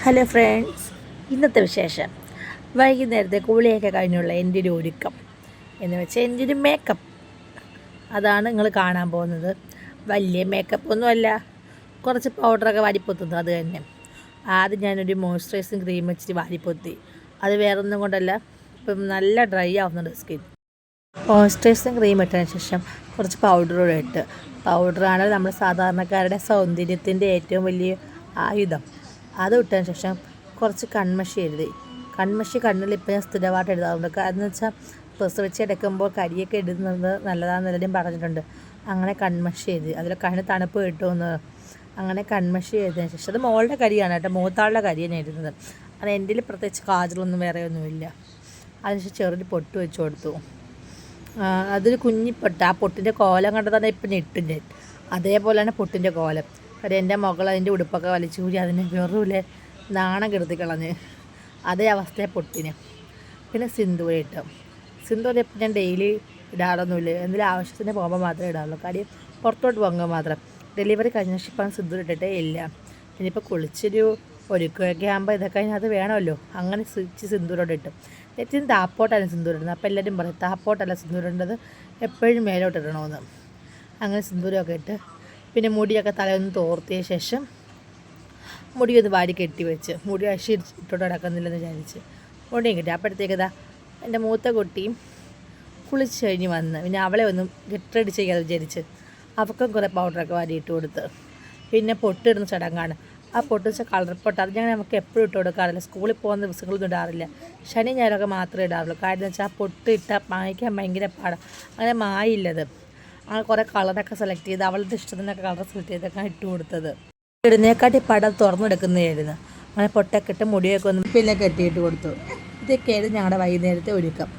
Hello friends, ഇന്നത്തെ വിശേഷം വൈകുന്നേരത്തെ കുളിയൊക്കെ കഴിഞ്ഞുള്ള എൻ്റെ ഒരു ഒരുക്കം എന്ന് വെച്ചാൽ എൻ്റെ ഒരു മേക്കപ്പ്. അതാണ് നിങ്ങൾ കാണാൻ പോകുന്നത്. വലിയ മേക്കപ്പ് ഒന്നുമല്ല, കുറച്ച് പൗഡറൊക്കെ വാരിപ്പൊത്തുന്നു. അത് തന്നെ ആദ്യം ഞാനൊരു മോയ്സ്ചറൈസിങ് ക്രീം വെച്ചിട്ട് വാരിപ്പൊത്തി. അത് വേറൊന്നും കൊണ്ടല്ല, ഇപ്പം നല്ല ഡ്രൈ ആവുന്നുണ്ട് സ്കിൻ. മോയ്സ്ചറൈസിങ് ക്രീം ഇട്ടതിന് ശേഷം കുറച്ച് പൗഡറൂടെ ഇട്ട്. പൗഡറാണ് നമ്മുടെ സാധാരണക്കാരുടെ സൗന്ദര്യത്തിൻ്റെ ഏറ്റവും വലിയ ആയുധം. അത് ഇട്ടതിന് ശേഷം കുറച്ച് കൺമഷി എഴുതി. കൺമഷി കണ്ണിൽ ഇപ്പോൾ ഞാൻ സ്ഥിരമായിട്ട് എഴുതാറുണ്ട്. കാരണം എന്ന് വെച്ചാൽ പ്രസവിച്ചെടുക്കുമ്പോൾ കരിയൊക്കെ ഇടുന്നത് നല്ലതാണെന്ന് എല്ലാവരും പറഞ്ഞിട്ടുണ്ട്. അങ്ങനെ കൺമഷി എഴുതി. അതിൽ കണ്ണിന് തണുപ്പ് കിട്ടുമെന്ന്. അങ്ങനെ കൺമഷി എഴുതിയതിന് ശേഷം, അത് മോളുടെ കരിയാണ് കേട്ടോ, മൂത്താളുടെ കരിയാണ് എഴുതുന്നത്. അത് എൻ്റെ പ്രത്യേകിച്ച് കാജലൊന്നും വേറെ ഒന്നുമില്ല. അതിനുശേഷം ചെറിയൊരു പൊട്ട് വെച്ച് കൊടുത്തു. അതൊരു കുഞ്ഞിപ്പൊട്ട്. ആ പൊട്ടിൻ്റെ കോലം കണ്ടത് തന്നെ ഇപ്പം ഞെട്ടും ഞാൻ. അതേപോലെയാണ് പൊട്ടിൻ്റെ കോലം. കാര്യം എൻ്റെ മകൾ അതിൻ്റെ ഉടുപ്പൊക്കെ വലിച്ചൂരി അതിനെ വെറുതെ നാണം കെടുത്തി കളഞ്ഞ്. അതേ അവസ്ഥയെ പൊട്ടിന്. പിന്നെ സിന്ദൂരം ഇട്ടു. സിന്ദൂരം ഇപ്പം ഞാൻ ഡെയിലി ഇടാറൊന്നുമില്ല, എന്തെങ്കിലും ആവശ്യത്തിന് പോകുമ്പോൾ മാത്രമേ ഇടാറുള്ളൂ. കാര്യം പുറത്തോട്ട് പോകുമ്പോൾ മാത്രം. ഡെലിവറി കഴിഞ്ഞ ശേഷം ഇപ്പം സിന്ദൂരം ഇട്ടിട്ടേ ഇല്ല. ഇനിയിപ്പോൾ കുളിച്ചൊരു ഒരുക്കമൊക്കെ ആകുമ്പോൾ ഇതൊക്കെ അത് വേണമല്ലോ. അങ്ങനെ സിന്ദൂരോട് ഇട്ടു. ഏറ്റവും താപ്പോട്ടാണ് സിന്ദൂരം ഇടുന്നത്. അപ്പോൾ എല്ലാവരും പറയും താപ്പോട്ടല്ല സിന്ദൂരം ഇടുന്നത്, എപ്പോഴും മേലോട്ട് ഇടണമെന്ന്. അങ്ങനെ സിന്ദൂരമൊക്കെ ഇട്ട് പിന്നെ മുടിയൊക്കെ തലയൊന്ന് തോർത്തിയ ശേഷം മുടിയൊന്ന് വാരി കെട്ടി വെച്ച്, മുടി അശി ഇട്ടോട്ട് കിടക്കുന്നില്ലെന്ന് വിചാരിച്ച് മുടിയും കെട്ടി. അപ്പോഴത്തേക്കതാ എൻ്റെ മൂത്ത കുട്ടിയും കുളിച്ച് കഴിഞ്ഞ് വന്ന്. പിന്നെ അവളെ ഒന്നും ഗെറ്റ് ചെയ്യാതെ വിചാരിച്ച് അവൾക്കും കുറേ പൗഡറൊക്കെ വാരി ഇട്ട് കൊടുത്ത്. പിന്നെ പൊട്ടിടുന്ന ചടങ്ങാണ്. ആ പൊട്ടിച്ച കളർ പൊട്ട് അത് ഞങ്ങൾ നമുക്ക് എപ്പോഴും ഇട്ട് കൊടുക്കാറില്ല. സ്കൂളിൽ പോകുന്ന ദിവസങ്ങളൊന്നും ഇടാറില്ല. ശനി ഞായറൊക്കെ മാത്രമേ ഇടാറുള്ളൂ. കാര്യം എന്ന് വെച്ചാൽ ആ പൊട്ട് ഇട്ടാൽ മായ്ക്കാൻ ഭയങ്കര പാടാണ്. അങ്ങനെ മായില്ലത്. അങ്ങനെ കുറേ കളറൊക്കെ സെലക്ട് ചെയ്ത് അവളുടെ ഇഷ്ടത്തിനൊക്കെ കളർ സെലക്ട് ചെയ്തൊക്കെ ഇട്ട് കൊടുത്തത്. ഇടുന്നേക്കാട്ടി പടം തുറന്നെടുക്കുന്നതായിരുന്നു. അങ്ങനെ പൊട്ടൊക്കെ ഇട്ട് മുടിയൊക്കെ ഒന്ന് പിന്നെ കെട്ടിയിട്ട് കൊടുത്തു. ഇതൊക്കെയായിരുന്നു ഞങ്ങളുടെ വൈകുന്നേരത്തെ ഒരുക്കം.